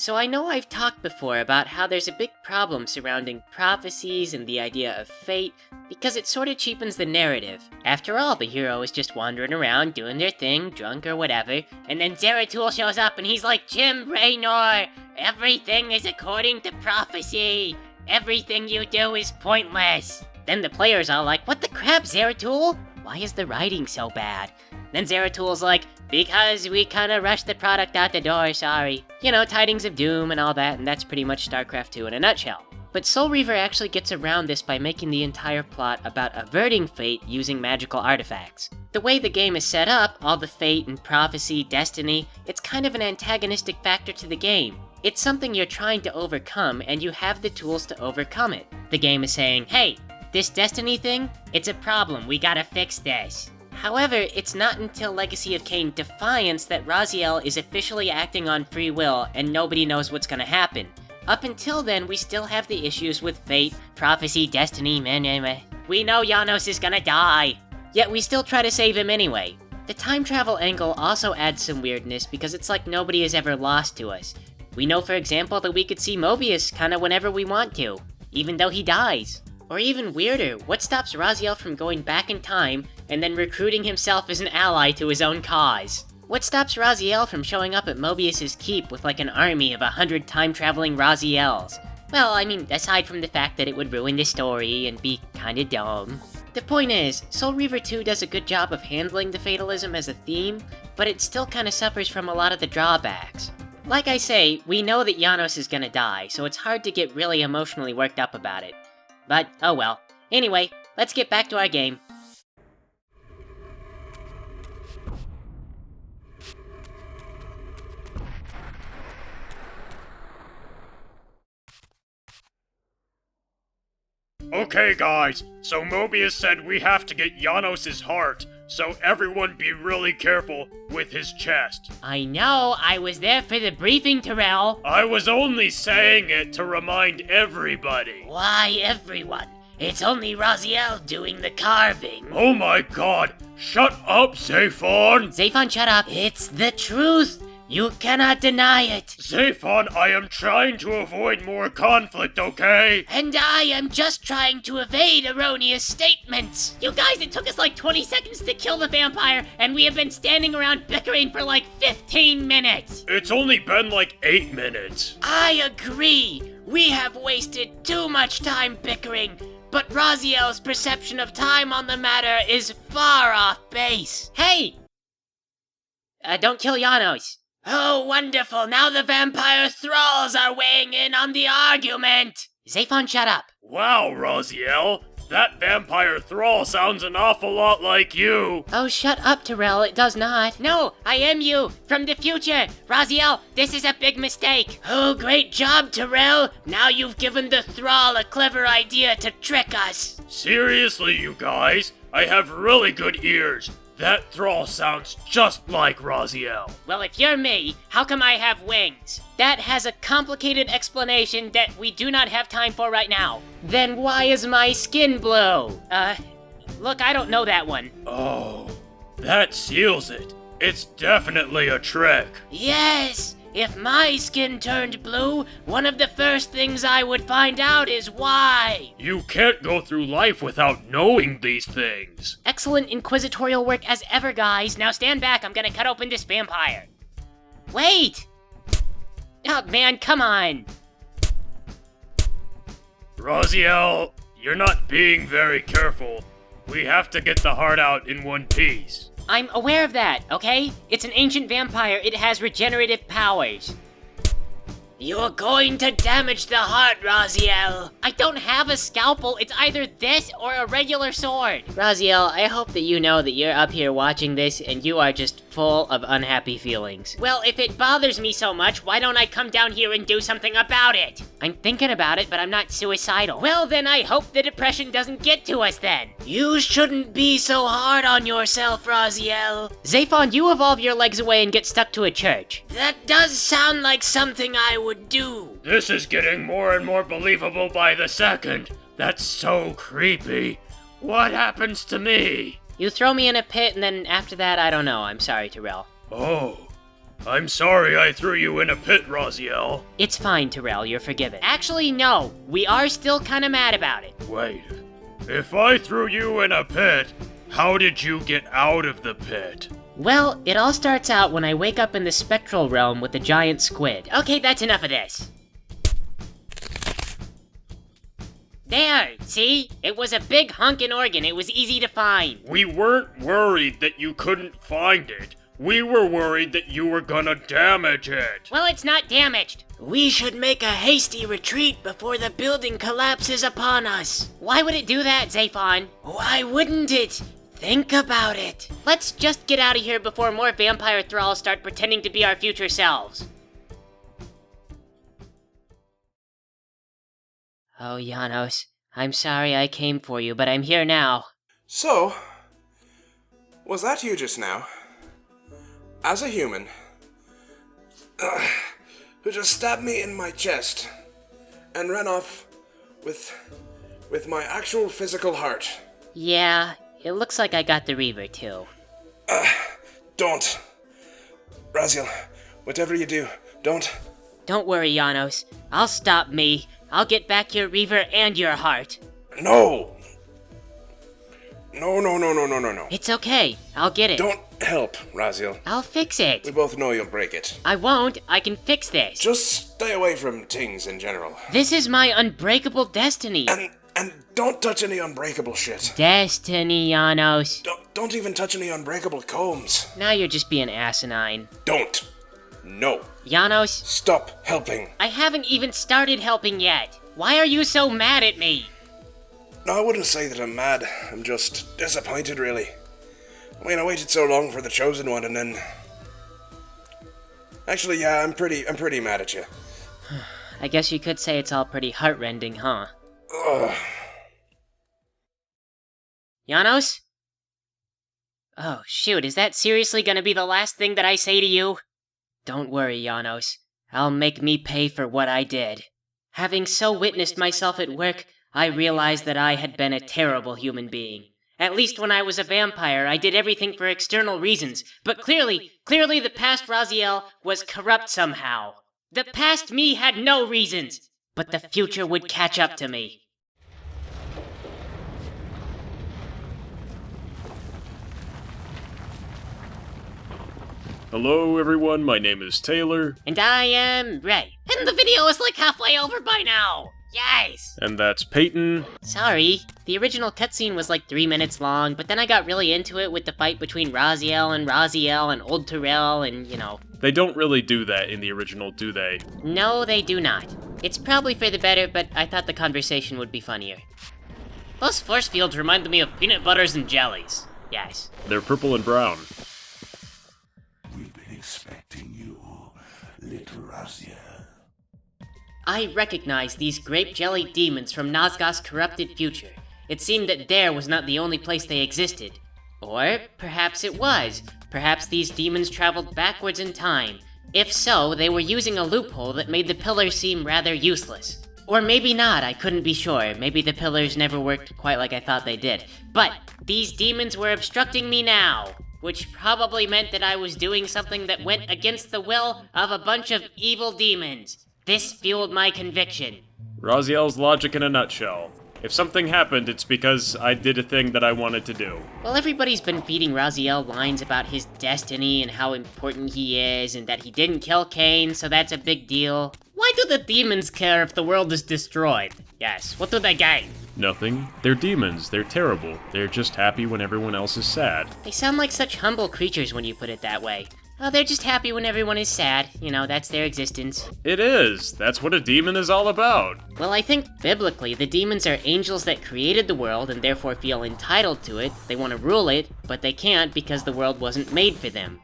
So I know I've talked before about how there's a big problem surrounding prophecies and the idea of fate, because it sort of cheapens the narrative. After all, the hero is just wandering around doing their thing, drunk or whatever, and then Zeratul shows up and he's like, Jim Raynor, everything is according to prophecy. Everything you do is pointless. Then the player's all like, what the crap, Zeratul? Why is the writing so bad? Then Zeratul's like, because we kinda rushed the product out the door, sorry. You know, tidings of doom and all that, and that's pretty much StarCraft 2 in a nutshell. But Soul Reaver actually gets around this by making the entire plot about averting fate using magical artifacts. The way the game is set up, all the fate and prophecy, destiny, it's kind of an antagonistic factor to the game. It's something you're trying to overcome, and you have the tools to overcome it. The game is saying, hey, this destiny thing, it's a problem, we gotta fix this. However, it's not until Legacy of Kain Defiance that Raziel is officially acting on free will and nobody knows what's gonna happen. Up until then, we still have the issues with fate, prophecy, destiny, meh. We know Janos is gonna die, yet we still try to save him anyway. The time travel angle also adds some weirdness because it's like nobody is ever lost to us. We know, for example, that we could see Mobius kinda whenever we want to, even though he dies. Or even weirder, what stops Raziel from going back in time and then recruiting himself as an ally to his own cause? What stops Raziel from showing up at Mobius's keep with like an army of 100 time-traveling Raziels? Well, I mean, aside from the fact that it would ruin the story and be kinda dumb. The point is, Soul Reaver 2 does a good job of handling the fatalism as a theme, but it still kinda suffers from a lot of the drawbacks. Like I say, we know that Janos is gonna die, so it's hard to get really emotionally worked up about it. But, oh well. Anyway, let's get back to our game. Okay guys, so Mobius said we have to get Janos' heart, so everyone be really careful with his chest. I know, I was there for the briefing, Terrell. I was only saying it to remind everybody. Why everyone? It's only Raziel doing the carving. Oh my god, shut up, Zephon! Zephon, shut up. It's the truth. You cannot deny it. Zephon, I am trying to avoid more conflict, okay? And I am just trying to evade erroneous statements. You guys, it took us like 20 seconds to kill the vampire, and we have been standing around bickering for like 15 minutes. It's only been like 8 minutes. I agree. We have wasted too much time bickering, but Raziel's perception of time on the matter is far off base. Hey! Don't kill Janos. Oh, wonderful! Now the vampire thralls are weighing in on the argument! Zephon, shut up! Wow, Raziel, that vampire thrall sounds an awful lot like you! Oh, shut up, Terrell, it does not. No, I am you, from the future! Raziel, this is a big mistake! Oh, great job, Terrell! Now you've given the thrall a clever idea to trick us! Seriously, you guys, I have really good ears. That thrall sounds just like Raziel. Well, if you're me, how come I have wings? That has a complicated explanation that we do not have time for right now. Then why is my skin blue? Look, I don't know that one. Oh, that seals it. It's definitely a trick. Yes! If my skin turned blue, one of the first things I would find out is why. You can't go through life without knowing these things. Excellent inquisitorial work as ever, guys. Now stand back, I'm gonna cut open this vampire. Wait! Oh, man, come on. Raziel, you're not being very careful. We have to get the heart out in one piece. I'm aware of that, okay? It's an ancient vampire, it has regenerative powers. You're going to damage the heart, Raziel. I don't have a scalpel, it's either this or a regular sword. Raziel, I hope that you know that you're up here watching this and you are just full of unhappy feelings. Well, if it bothers me so much, why don't I come down here and do something about it? I'm thinking about it, but I'm not suicidal. Well, then I hope the depression doesn't get to us then. You shouldn't be so hard on yourself, Raziel. Zephon, you evolve your legs away and get stuck to a church. That does sound like something I would do. This is getting more and more believable by the second. That's so creepy. What happens to me? You throw me in a pit and then after that, I don't know. I'm sorry, Terrell. Oh, I'm sorry I threw you in a pit, Raziel. It's fine, Terrell, you're forgiven. Actually, no, we are still kinda mad about it. Wait, if I threw you in a pit, how did you get out of the pit? Well, it all starts out when I wake up in the spectral realm with the giant squid. Okay, that's enough of this. There, see? It was a big honkin' organ, it was easy to find. We weren't worried that you couldn't find it. We were worried that you were gonna damage it. Well, it's not damaged. We should make a hasty retreat before the building collapses upon us. Why would it do that, Zaphon? Why wouldn't it? Think about it. Let's just get out of here before more vampire thralls start pretending to be our future selves. Oh, Janos, I'm sorry I came for you, but I'm here now. So, was that you just now? As a human, who just stabbed me in my chest and ran off with my actual physical heart. Yeah, it looks like I got the Reaver too. Don't. Raziel, whatever you do, don't. Don't worry, Janos. I'll stop me. I'll get back your Reaver and your heart. No! No. It's okay. I'll get it. Don't help, Raziel. I'll fix it. We both know you'll break it. I won't. I can fix this. Just stay away from things in general. This is my unbreakable destiny. And don't touch any unbreakable shit. Destiny, Janos. Don't even touch any unbreakable combs. Now you're just being asinine. Don't. No. Janos. Stop helping. I haven't even started helping yet. Why are you so mad at me? No, I wouldn't say that I'm mad. I'm just disappointed, really. I mean, I waited so long for the Chosen One, and then... Actually, yeah, I'm pretty mad at you. I guess you could say it's all pretty heartrending, huh? Ugh. Janos? Oh, shoot, is that seriously gonna be the last thing that I say to you? Don't worry, Janos. I'll make me pay for what I did. Having so witnessed myself at work, I realized that I had been a terrible human being. At least when I was a vampire, I did everything for external reasons, but clearly the past Raziel was corrupt somehow. The past me had no reasons, but the future would catch up to me. Hello everyone, my name is Taylor. And I am Ray. And the video is like halfway over by now! Yes! And that's Peyton. Sorry, the original cutscene was like 3 minutes long, but then I got really into it with the fight between Raziel and Old Terrell and, you know. They don't really do that in the original, do they? No, they do not. It's probably for the better, but I thought the conversation would be funnier. Those force fields reminded me of peanut butters and jellies. Yes. They're purple and brown. We've been expecting you, little Raziel. I recognized these grape jelly demons from Nazgûl's corrupted future. It seemed that there was not the only place they existed. Or perhaps it was. Perhaps these demons traveled backwards in time. If so, they were using a loophole that made the pillars seem rather useless. Or maybe not, I couldn't be sure. Maybe the pillars never worked quite like I thought they did. But these demons were obstructing me now, which probably meant that I was doing something that went against the will of a bunch of evil demons. This fueled my conviction. Raziel's logic in a nutshell. If something happened, it's because I did a thing that I wanted to do. Well, everybody's been feeding Raziel lines about his destiny and how important he is, and that he didn't kill Cain, so that's a big deal. Why do the demons care if the world is destroyed? Yes, what do they gain? Nothing. They're demons. They're terrible. They're just happy when everyone else is sad. They sound like such humble creatures when you put it that way. Oh, they're just happy when everyone is sad. You know, that's their existence. It is. That's what a demon is all about. Well, I think biblically, the demons are angels that created the world and therefore feel entitled to it. They want to rule it, but they can't because the world wasn't made for them.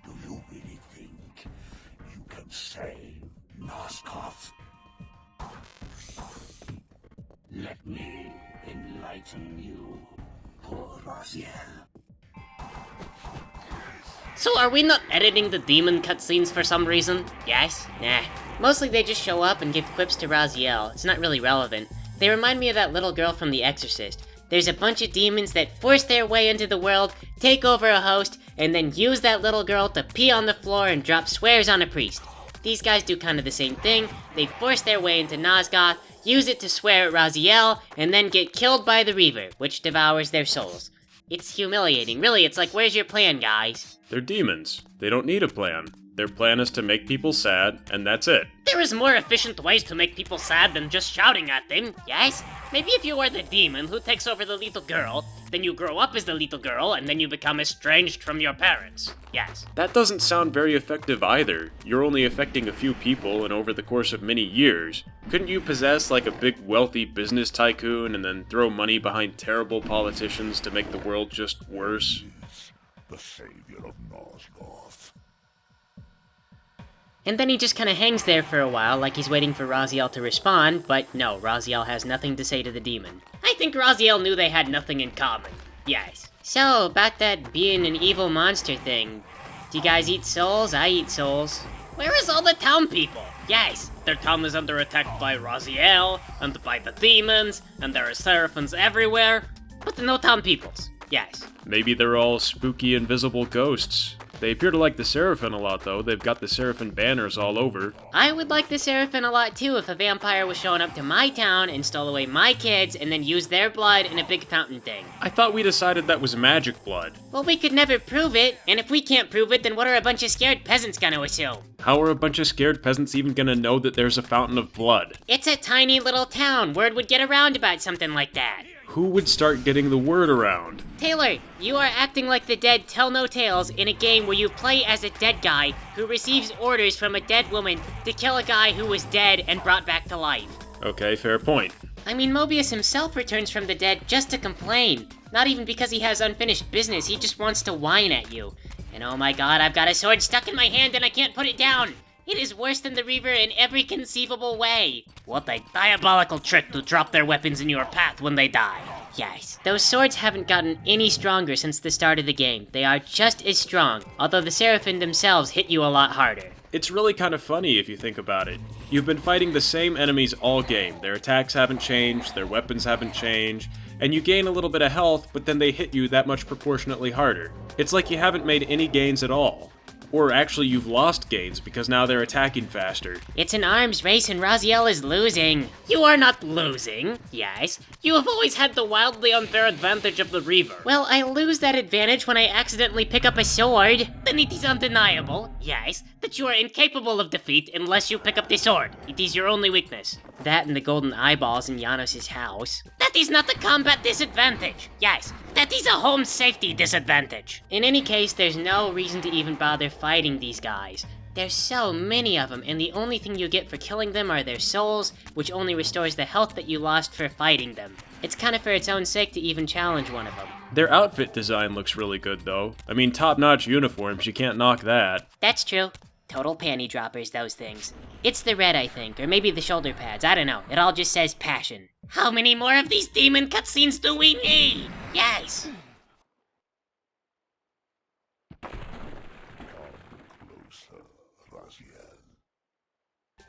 Do you really think you can save Nazgûl? Let me enlighten you, poor Raziel. So are we not editing the demon cutscenes for some reason? Yes? Nah. Mostly they just show up and give quips to Raziel. It's not really relevant. They remind me of that little girl from The Exorcist. there's a bunch of demons that force their way into the world, take over a host, and then use that little girl to pee on the floor and drop swears on a priest. These guys do kind of the same thing. They force their way into Nosgoth, use it to swear at Raziel, and then get killed by the Reaver, which devours their souls. It's humiliating. Really, it's like, where's your plan, guys? They're demons. They don't need a plan. Their plan is to make people sad, and that's it. There is more efficient ways to make people sad than just shouting at them, yes? Maybe if you are the demon who takes over the little girl, then you grow up as the little girl, and then you become estranged from your parents, yes. That doesn't sound very effective either. You're only affecting a few people, and over the course of many years. Couldn't you possess like a big wealthy business tycoon and then throw money behind terrible politicians to make the world just worse? The savior of Nosgoth. And then he just kind of hangs there for a while, like he's waiting for Raziel to respond, but no, Raziel has nothing to say to the demon. I think Raziel knew they had nothing in common. Yes. So, about that being an evil monster thing, do you guys eat souls? I eat souls. Where is all the town people? Yes, their town is under attack by Raziel, and by the demons, and there are seraphins everywhere, but no town peoples. Yes. Maybe they're all spooky invisible ghosts. They appear to like the Seraphim a lot, though. They've got the Seraphim banners all over. I would like the Seraphim a lot, too, if a vampire was showing up to my town and stole away my kids and then used their blood in a big fountain thing. I thought we decided that was magic blood. Well, we could never prove it, and if we can't prove it, then what are a bunch of scared peasants gonna assume? How are a bunch of scared peasants even gonna know that there's a fountain of blood? It's a tiny little town. Word would get around about something like that. Who would start getting the word around? Taylor, you are acting like the dead tell no tales in a game where you play as a dead guy who receives orders from a dead woman to kill a guy who was dead and brought back to life. Okay, fair point. I mean, Mobius himself returns from the dead just to complain. Not even because he has unfinished business, he just wants to whine at you. And oh my god, I've got a sword stuck in my hand and I can't put it down! It is worse than the Reaver in every conceivable way. What a diabolical trick to drop their weapons in your path when they die. Yes, those swords haven't gotten any stronger since the start of the game. They are just as strong, although the Seraphim themselves hit you a lot harder. It's really kind of funny if you think about it. You've been fighting the same enemies all game. Their attacks haven't changed, their weapons haven't changed, and you gain a little bit of health, but then they hit you that much proportionately harder. It's like you haven't made any gains at all. Or actually, you've lost gains because now they're attacking faster. It's an arms race and Raziel is losing. You are not losing. Yes. You have always had the wildly unfair advantage of the Reaver. Well, I lose that advantage when I accidentally pick up a sword. Then it is undeniable, yes, that you are incapable of defeat unless you pick up the sword. It is your only weakness. That and the golden eyeballs in Janos' house. That is not a combat disadvantage. Yes, that is a home safety disadvantage. In any case, there's no reason to even bother fighting these guys. There's so many of them, and the only thing you get for killing them are their souls, which only restores the health that you lost for fighting them. It's kind of for its own sake to even challenge one of them. Their outfit design looks really good, though. I mean, top-notch uniforms, you can't knock that. That's true. Total panty droppers, those things. It's the red, I think, or maybe the shoulder pads, I don't know. It all just says passion. How many more of these demon cutscenes do we need? Yes!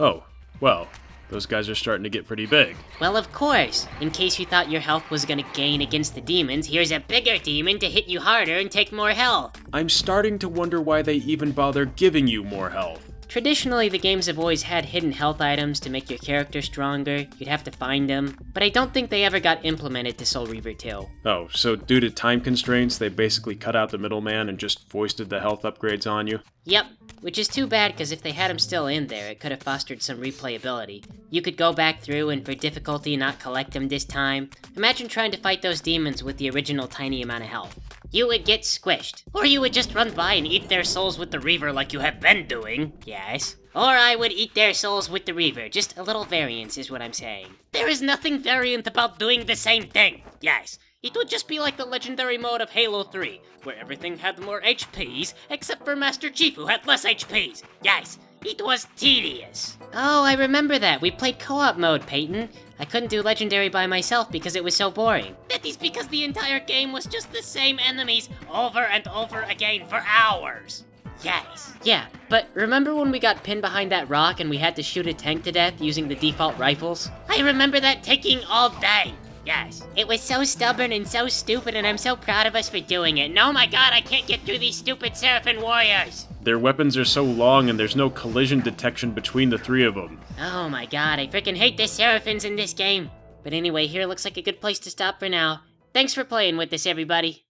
Oh, well, those guys are starting to get pretty big. Well, of course. In case you thought your health was gonna gain against the demons, here's a bigger demon to hit you harder and take more health. I'm starting to wonder why they even bother giving you more health. Traditionally, the games have always had hidden health items to make your character stronger. You'd have to find them, but I don't think they ever got implemented to Soul Reaver 2. Oh, so due to time constraints, they basically cut out the middleman and just foisted the health upgrades on you? Yep, which is too bad because if they had them still in there, it could have fostered some replayability. You could go back through and for difficulty not collect them this time. Imagine trying to fight those demons with the original tiny amount of health. You would get squished. Or you would just run by and eat their souls with the Reaver like you have been doing. Yes. Or I would eat their souls with the Reaver. Just a little variance is what I'm saying. There is nothing variant about doing the same thing. Yes. It would just be like the legendary mode of Halo 3, where everything had more HPs, except for Master Chief who had less HPs. Yes. It was tedious. Oh, I remember that. We played co-op mode, Peyton. I couldn't do Legendary by myself because it was so boring. That is because the entire game was just the same enemies over and over again for hours. Yes. Yeah, but remember when we got pinned behind that rock and we had to shoot a tank to death using the default rifles? I remember that taking all day. Yes. It was so stubborn and so stupid, and I'm so proud of us for doing it. And oh my god, I can't get through these stupid Seraphim warriors! Their weapons are so long and there's no collision detection between the three of them. Oh my god, I freaking hate the Seraphims in this game. But anyway, here looks like a good place to stop for now. Thanks for playing with us, everybody.